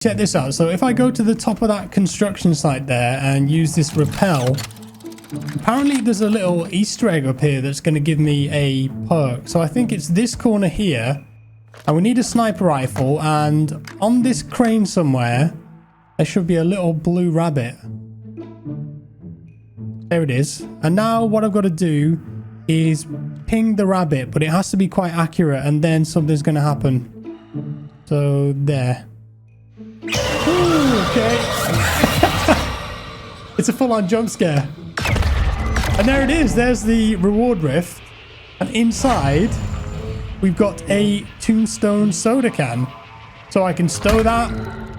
Check this out. So if I go to the top of that construction site there and use this rappel, apparently there's a little Easter egg up here that's going to give me a perk. So I think it's this corner here. And we need a sniper rifle. And on this crane somewhere, there should be a little blue rabbit. There it is. And now what I've got to do is ping the rabbit, but it has to be quite accurate, and then something's going to happen. So there. Ooh, okay. It's a full-on jump scare. And there it is. There's the reward rift. And inside, we've got a tombstone soda can. So I can stow that,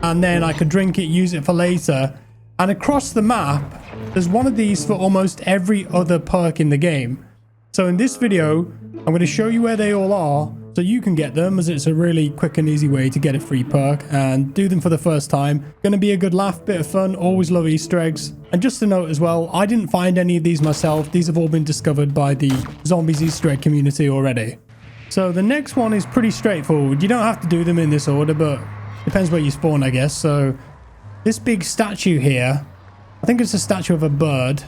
and then I could drink it, use it for later. And across the map, there's one of these for almost every other perk in the game. So in this video, I'm going to show you where they all are so you can get them, as it's a really quick and easy way to get a free perk and do them for the first time. Going to be a good laugh, bit of fun, always love Easter eggs. And just to note as well, I didn't find any of these myself. These have all been discovered by the Zombies Easter egg community already. So the next one is pretty straightforward. You don't have to do them in this order, but depends where you spawn, I guess. So this big statue here, I think it's a statue of a bird.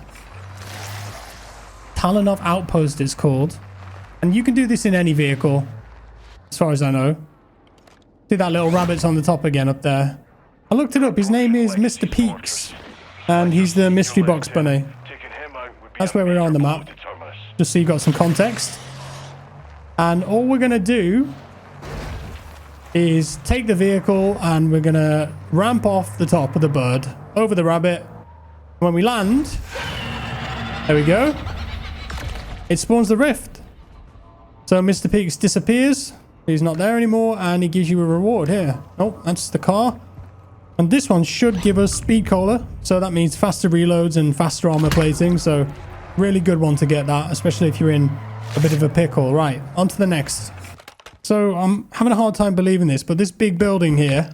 Talanov Outpost it's called. And you can do this in any vehicle, as far as I know. See that little rabbit's on the top again up there. I looked it up. His name is Mr. Peaks. And he's the mystery box bunny. That's where we are on the map. Just so you got some context. And all we're going to do is take the vehicle and we're going to ramp off the top of the bird over the rabbit. When we land, there we go. It spawns the rift. So Mr. Peaks disappears. He's not there anymore, and he gives you a reward here. Oh, that's the car. And this one should give us speed cola. So that means faster reloads and faster armor plating. So really good one to get that, especially if you're in a bit of a pickle. Right, on to the next. So I'm having a hard time believing this, but this big building here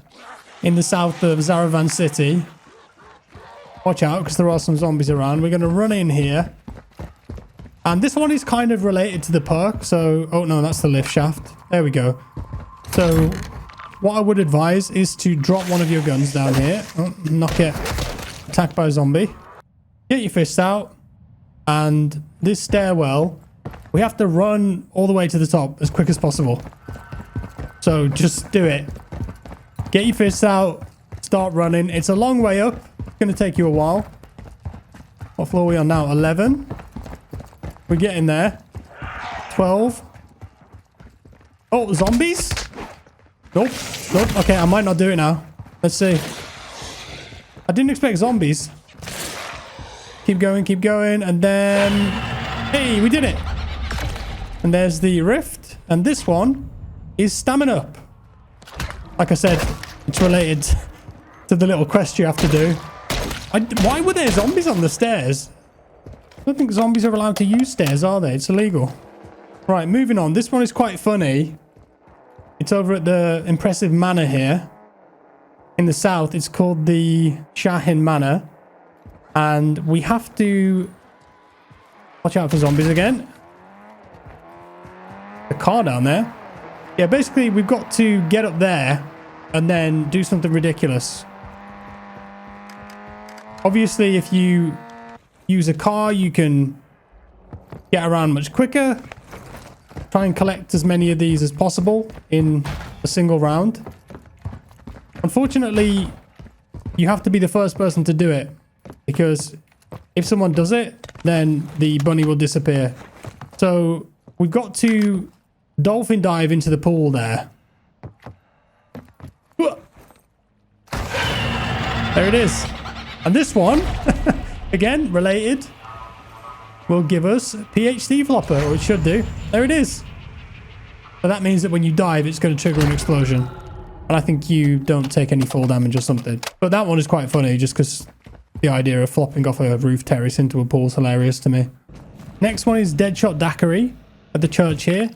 in the south of Zaravan City. Watch out, because there are some zombies around. We're going to run in here. And this one is kind of related to the perk. So, oh no, that's the lift shaft. There we go. So, what I would advise is to drop one of your guns down here. Oh, not get attacked by a zombie. Get your fists out. And this stairwell, we have to run all the way to the top as quick as possible. So, just do it. Get your fists out. Start running. It's a long way up. It's going to take you a while. What floor are we on now? 11. We're getting there. 12. Oh, zombies? Nope. Nope. Okay, I might not do it now. Let's see. I didn't expect zombies. Keep going, and then... Hey, we did it! And there's the rift. And this one is stamina up. Like I said, it's related to the little quest you have to do. Why were there zombies on the stairs? I don't think zombies are allowed to use stairs, are they? It's illegal. Right, moving on. This one is quite funny. It's over at the impressive manor here. In the south, it's called the Shahin Manor. And we have to... Watch out for zombies again. The car down there. Yeah, basically, we've got to get up there and then do something ridiculous. Obviously, if you use a car, you can get around much quicker. Try and collect as many of these as possible in a single round. Unfortunately, you have to be the first person to do it, because if someone does it, then the bunny will disappear. So we've got to dolphin dive into the pool there. There it is. And this one, again, related, will give us PhD flopper, or it should do. There it is. So that means that when you dive, it's going to trigger an explosion. And I think you don't take any fall damage or something. But that one is quite funny, just because the idea of flopping off a roof terrace into a pool is hilarious to me. Next one is Deadshot Daiquiri at the church here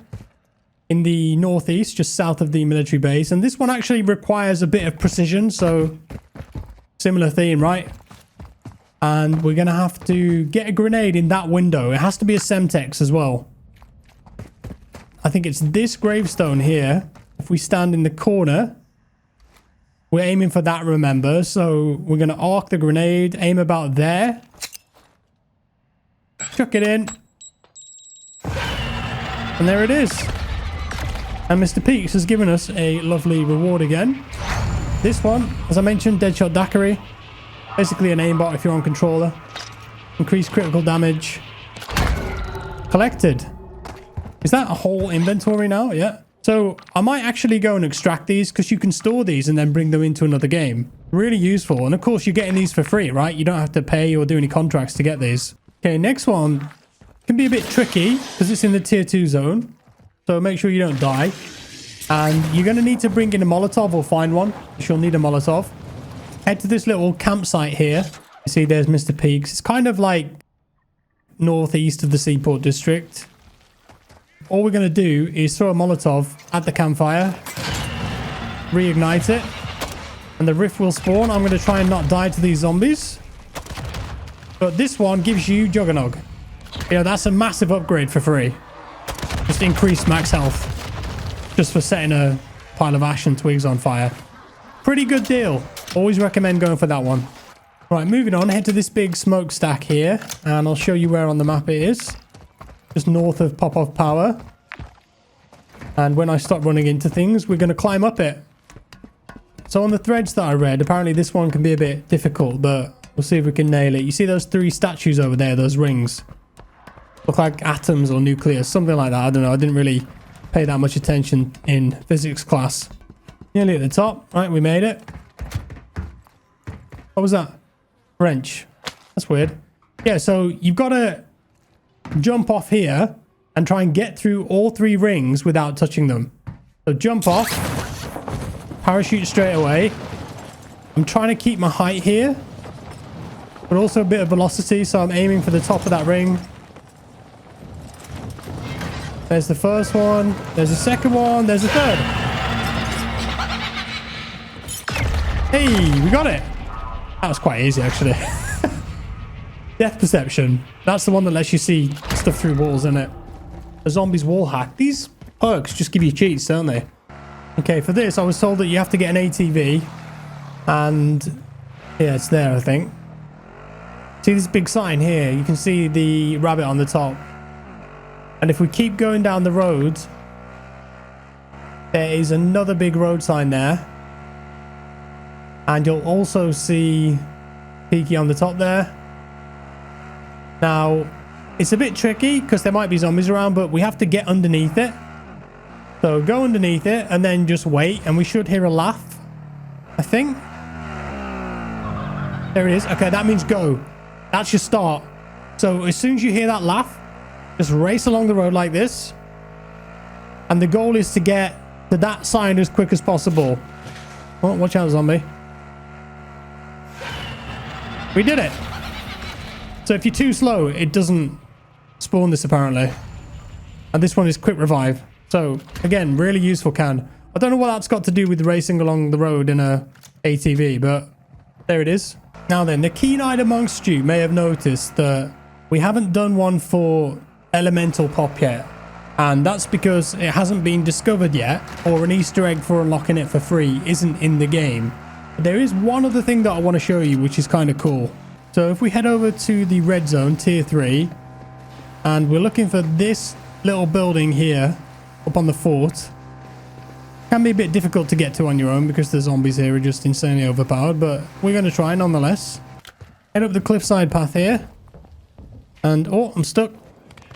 in the northeast, just south of the military base. And this one actually requires a bit of precision, so similar theme, right? And we're going to have to get a grenade in that window. It has to be a Semtex as well. I think it's this gravestone here. If we stand in the corner, We're aiming for that, remember? So we're going to arc the grenade, aim about there. Chuck it in. And there it is. And Mr. Peaks has given us a lovely reward again. This one, as I mentioned, Deadshot Daiquiri. Basically an aimbot if you're on controller. Increased critical damage. Collected. Is that a whole inventory now? Yeah. So I might actually go and extract these because you can store these and then bring them into another game. Really useful. And of course, you're getting these for free, right? You don't have to pay or do any contracts to get these. Okay, next one can be a bit tricky because it's in the tier 2 zone. So make sure you don't die. And you're going to need to bring in a Molotov or find one. You'll need a Molotov. Head to this little campsite here. You see there's Mr. Peaks. It's kind of like northeast of the Seaport District. All we're going to do is throw a Molotov at the campfire. Reignite it. And the rift will spawn. I'm going to try and not die to these zombies. But this one gives you Juggernog. You know, that's a massive upgrade for free. Just increased max health. Just for setting a pile of ash and twigs on fire. Pretty good deal. Always recommend going for that one. Right, moving on. Head to this big smokestack here. And I'll show you where on the map it is. Just north of Popov Power. And when I stop running into things, we're going to climb up it. So on the threads that I read, apparently this one can be a bit difficult, but we'll see if we can nail it. You see those 3 statues over there, those rings? Look like atoms or nucleus, something like that. I don't know. I didn't really pay that much attention in physics class. Nearly at the top. Right, we made it. What was that? Wrench. That's weird. Yeah, so you've got to jump off here and try and get through all 3 rings without touching them. So jump off. Parachute straight away. I'm trying to keep my height here, but also a bit of velocity, so I'm aiming for the top of that ring. There's the first one. There's the second one. There's the third. Hey, we got it. That was quite easy, actually. Death perception. That's the one that lets you see stuff through walls, isn't it? A zombie's wall hack. These perks just give you cheats, don't they? Okay, for this, I was told that you have to get an ATV. And yeah, it's there, I think. See this big sign here? You can see the rabbit on the top. And if we keep going down the road, there is another big road sign there. And you'll also see Peaky on the top there. Now, it's a bit tricky because there might be zombies around, but we have to get underneath it. So go underneath it and then just wait, and we should hear a laugh, I think. There it is. Okay, that means go. That's your start. So as soon as you hear that laugh, just race along the road like this. And the goal is to get to that sign as quick as possible. Oh, watch out, zombie. We did it. So if you're too slow, it doesn't spawn this apparently. And this one is quick revive. So again, really useful can. I don't know what that's got to do with racing along the road in a ATV, but there it is. Now then, the keen-eyed amongst you may have noticed that we haven't done one for Elemental Pop yet. And that's because it hasn't been discovered yet, or an Easter egg for unlocking it for free isn't in the game. But there is one other thing that I want to show you, which is kind of cool. So if we head over to the red zone, tier 3, and we're looking for this little building here, up on the fort. Can be a bit difficult to get to on your own because the zombies here are just insanely overpowered, but we're going to try nonetheless. Head up the cliffside path here. And, oh, I'm stuck.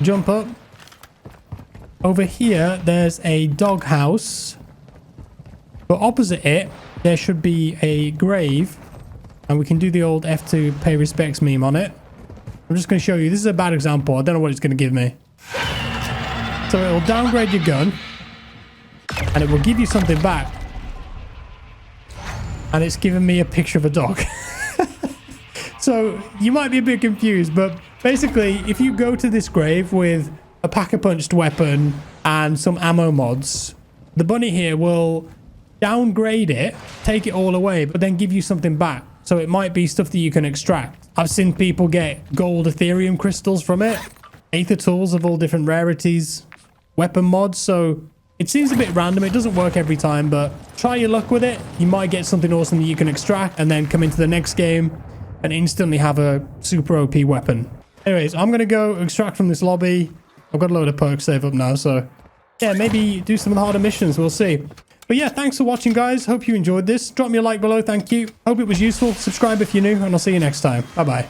Jump up. Over here, there's a doghouse. But opposite it, there should be a grave. And we can do the old F2 pay respects meme on it. I'm just going to show you. This is a bad example. I don't know what it's going to give me. So it will downgrade your gun. And it will give you something back. And it's given me a picture of a dog. So you might be a bit confused, but basically, if you go to this grave with a pack-a-punched weapon and some ammo mods, the bunny here will downgrade it, take it all away, but then give you something back. So it might be stuff that you can extract. I've seen people get gold Ethereum crystals from it, Aether tools of all different rarities, weapon mods. So It seems a bit random. It doesn't work every time, but try your luck with it. You might get something awesome that you can extract and then come into the next game and instantly have a super OP weapon. Anyways, I'm going to go extract from this lobby. I've got a load of perks saved up now, so yeah, maybe do some of the harder missions. We'll see. But yeah, thanks for watching, guys. Hope you enjoyed this. Drop me a like below. Thank you. Hope it was useful. Subscribe if you're new, and I'll see you next time. Bye-bye.